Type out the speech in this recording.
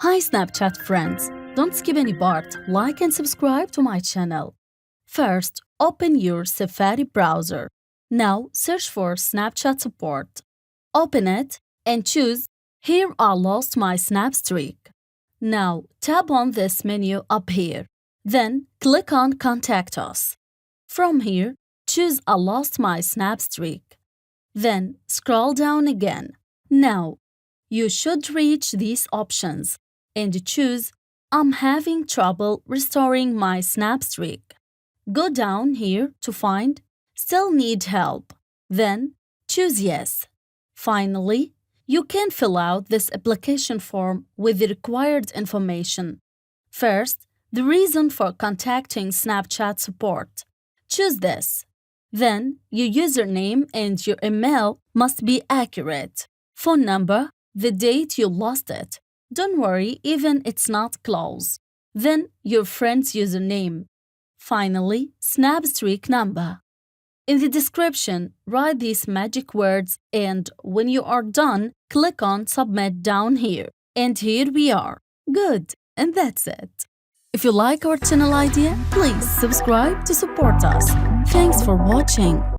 Hi Snapchat friends! Don't skip any part, like and subscribe to my channel. First, open your Safari browser. Now search for Snapchat support. Open it and choose Here I lost my snap streak. Now tap on this menu up here. Then click on Contact Us. From here, choose I lost my snap streak. Then scroll down again. Now, you should reach these options and choose I'm having trouble restoring my snap streak. Go down here to find Still need help. Then choose Yes. Finally, you can fill out this application form with the required information. First, the reason for contacting Snapchat support. Choose this. Then, your username and your email must be accurate. Phone number, the date you lost it. Don't worry, even it's not close. Then, your friend's username. Finally, snap streak number. In the description, write these magic words and when you are done, click on Submit down here. And here we are. Good, and that's it. If you like our channel idea, please subscribe to support us. Thanks for watching.